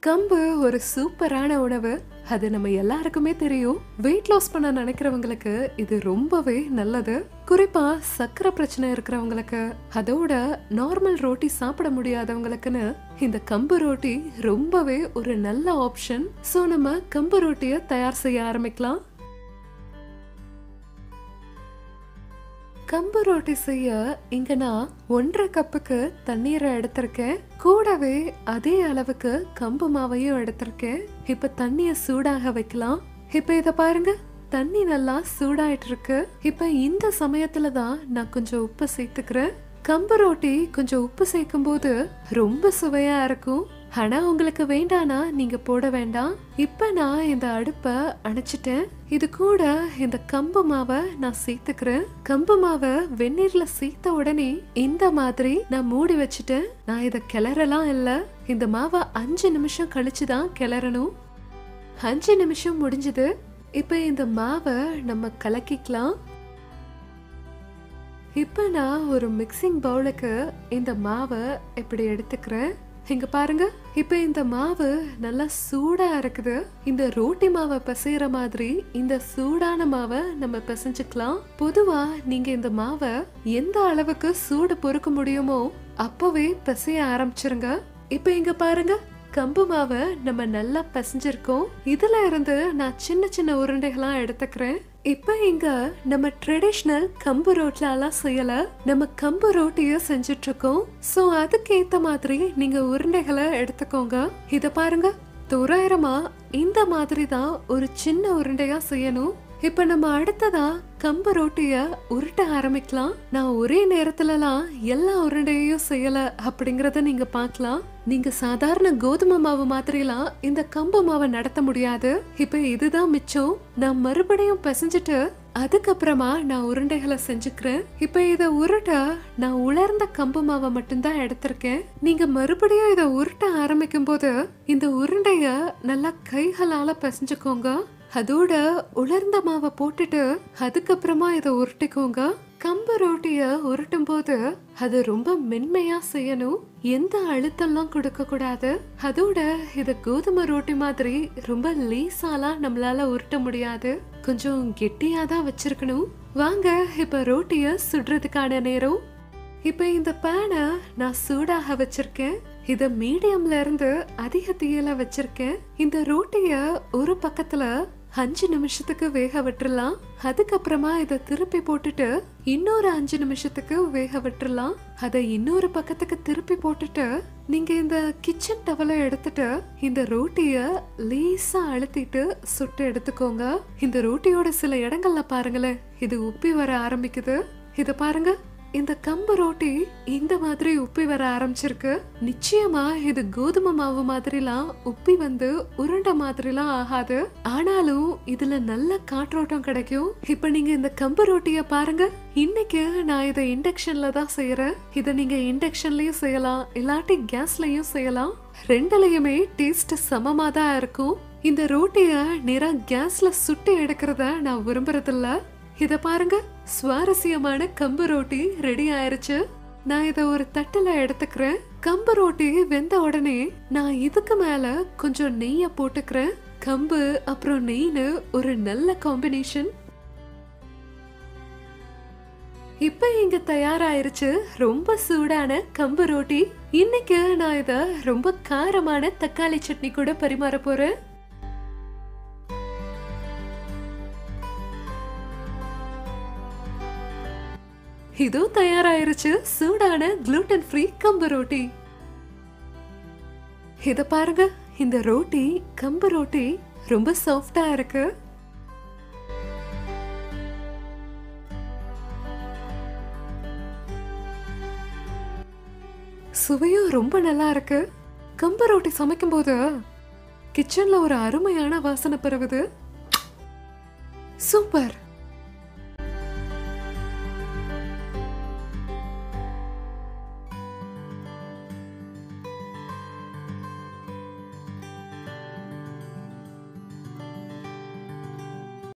கம்பு ஒரு சூப்பரான உணவு. அது நம்ம எல்லாருக்குமே தெரியும். வெயிட் லாஸ் பண்ண நினைக்கிறவங்களுக்கு இது ரொம்பவே நல்லது. குறிப்பா சக்கரை பிரச்சனை இருக்கிறவங்களுக்கு, அதோட நார்மல் ரோட்டி சாப்பிட முடியாதவங்களுக்குன்னு இந்த கம்பு ரோட்டி ரொம்பவே ஒரு நல்ல ஆப்ஷன். சோ நம்ம கம்பு ரோட்டியை தயார் செய்ய ஆரம்பிக்கலாம். கம்பு ரோட்டி செய்ய இங்க நான் 1.5 கப்புக்கு தண்ணீரை எடுத்திருக்கேன். கூடவே அதே அளவுக்கு கம்பு மாவையும் எடுத்திருக்கேன். இப்ப தண்ணிய சூடாக வைக்கலாம். இப்ப இத பாருங்க, தண்ணி நல்லா சூடாயிட்டு இருக்கு. இப்ப இந்த சமயத்துல தான் நான் கொஞ்சம் உப்பு சேர்த்துக்கிறேன். கம்பு ரோட்டி கொஞ்சம் உப்பு சேர்க்கும் போது ரொம்ப சுவையா இருக்கும். ஆனா உங்களுக்கு வேண்டானா நீங்க போட வேண்டாம். இப்ப நான் இந்த அடுப்பை அணைச்சிட்டேன். இது கூட இந்த கம்பு மாவை நான் சேர்த்துக்கிறேன். கம்பு மாவை வெந்நீர்ல சேர்த்த உடனே இந்த மாதிரி நான் மூடி வச்சுட்டேன். நான் இத கிளறலாம் இல்ல. இந்த மாவை 5 நிமிஷம் கழிச்சுதான் கிளறணும். 5 நிமிஷம் முடிஞ்சது. இப்ப இந்த மாவை நம்ம கலக்கிக்கலாம். இப்ப நான் ஒரு மிக்சிங் பவுலுக்கு இந்த மாவை இப்படி எடுத்துக்கிறேன். இங்க பாருங்க, இப்ப இந்த மாவு நல்லா சூடா இருக்குது. இந்த ரோட்டி மாவை பிசைற மாதிரி இந்த சூடான மாவை நம்ம பிசைஞ்சுக்கலாம். பொதுவா நீங்க இந்த மாவை எந்த அளவுக்கு சூடு பொறுக்க முடியுமோ அப்பவே பிசைய ஆரம்பிச்சிருங்க. இப்ப இங்க பாருங்க, கம்பு மாவை நம்ம நல்லா பிசைஞ்சிருக்கோம். இதுல இருந்து நான் சின்ன சின்ன உருண்டைகளா எடுத்துக்கிறேன். இப்ப இங்க நம்ம ட்ரெடிஷனல் கம்பு ரோட்டிலாம் செய்யல, நம்ம கம்பு ரோட்டிய செஞ்சுட்டு இருக்கோம். சோ அதுக்கு ஏத்த மாதிரி நீங்க உருண்டைகளை எடுத்துக்கோங்க. இத பாருங்க, தோராயிரமா இந்த மாதிரி தான் ஒரு சின்ன உருண்டையா செய்யணும். இப்ப நம்ம அடுத்ததா கம்பு ரோட்டிய உருட்ட ஆரம்பிக்கலாம். நான் ஒரே நேரத்துலலாம் எல்லா உருண்டையையும் செய்யல அப்படிங்கறத நீங்க பாக்கலாம். நீங்க சாதாரண கோதுமை மாவு மாதிரிலாம் இந்த கம்பு மாவை நடத்த முடியாது. இப்ப இதுதான் மிச்சம். நான் மறுபடியும் பிசைஞ்சிட்டு அதுக்கப்புறமா நான் உருண்டைகளை செஞ்சுக்கிறேன். இப்ப இத உருட்ட நான் உலர்ந்த கம்பு மாவை மட்டும்தான் எடுத்திருக்கேன். நீங்க மறுபடியும் இத உருட்ட ஆரம்பிக்கும் போது இந்த உருண்டைய நல்லா கைகளால பிசைஞ்சுக்கோங்க. அதோட உலர்ந்த மாவை போட்டுட்டு அதுக்கப்புறமா இதை உருட்டிக்கோங்க. கம்பு ரோட்டிய உருட்டும் போது அது ரொம்ப மென்மையா செய்யணும். எந்த அழுத்தம்லாம் கொடுக்க கூடாது. அதோட இத கோதுமை ரோட்டி மாதிரி ரொம்ப லேசாலாம் நம்மளால உருட்ட முடியாது. கொஞ்சம் கெட்டியா தான் வச்சிருக்கணும். வாங்க இப்ப ரோட்டிய சுடுறதுக்கான நேரம். இப்ப இந்த பேனை நான் சூடாக வச்சிருக்கேன். இத மீடியம்ல இருந்து அதிக தீயில வச்சிருக்கேன். இந்த ரோட்டிய ஒரு பக்கத்துல 5 நிமிஷத்துக்கு வேக விட்டுறலாம். அதுக்கப்புறமா இதை திருப்பி போட்டுட்டு இன்னொரு 5 நிமிஷத்துக்கு வேக விட்டுறலாம். அதை இன்னொரு பக்கத்துக்கு திருப்பி போட்டுட்டு நீங்க இந்த கிச்சன் டவலை எடுத்துட்டு இந்த ரோட்டிய லேசா அழுத்திட்டு சுட்டு எடுத்துக்கோங்க. இந்த ரோட்டியோட சில இடங்கள்ல பாருங்களேன், இது உப்பி வர ஆரம்பிக்குது. இத பாருங்க, இந்த கம்பு ரோட்டி இந்த மாதிரி உப்பி வர ஆரம்பிச்சிருக்கு. நிச்சயமா இது கோதுமை மாவு மாதிரிலாம் உப்பி வந்து உருண்டை மாதிரிலாம் ஆகாது. ஆனாலும் இதுல நல்ல காற்றோட்டம் கிடைக்கும். இப்ப நீங்க இந்த கம்பு ரோட்டிய பாருங்க. இன்னைக்கு நான் இதை இண்டக்ஷன்ல தான் செய்யறேன். இதை நீங்க இண்டக்ஷன்லயும் செய்யலாம், இல்லாட்டி கேஸ்லயும் செய்யலாம். ரெண்டுலயுமே டேஸ்ட் சமமா தான் இருக்கும். இந்த ரோட்டிய நேரா கேஸ்ல சுட்டி எடுக்கிறத நான் விரும்புறதில்ல. இத பாருங்க, சுவாரஸ்யமான கம்பு ரோட்டி ரெடி ஆயிருச்சு. நான் இத ஒரு தட்டுல எடுத்துக்கிறேன். கம்பு ரோட்டி வெந்த உடனே நான் இதுக்கு மேல கொஞ்சம் நெய்ய போட்டுக்கிறேன். கம்பு அப்புறம் நெய்னு ஒரு நல்ல காம்பினேஷன். இப்ப இங்க தயாராயிருச்சு ரொம்ப சூடான கம்பு ரோட்டி. இன்னைக்கு நான் இத ரொம்ப காரமான தக்காளி சட்னி கூட பரிமாற போறேன். இதோ தயாராயிருச்சு சூடான gluten free கம்பு ரோட்டி. இத பாருங்க, இந்த ரோட்டி கம்பு ரோட்டி ரொம்ப சாஃப்டா இருக்கு. சுவையும் ரொம்ப நல்லா இருக்கு. கம்பு ரோட்டி சமைக்கும் போது கிச்சன்ல ஒரு அருமையான வாசனை பரவுது. சூப்பர்.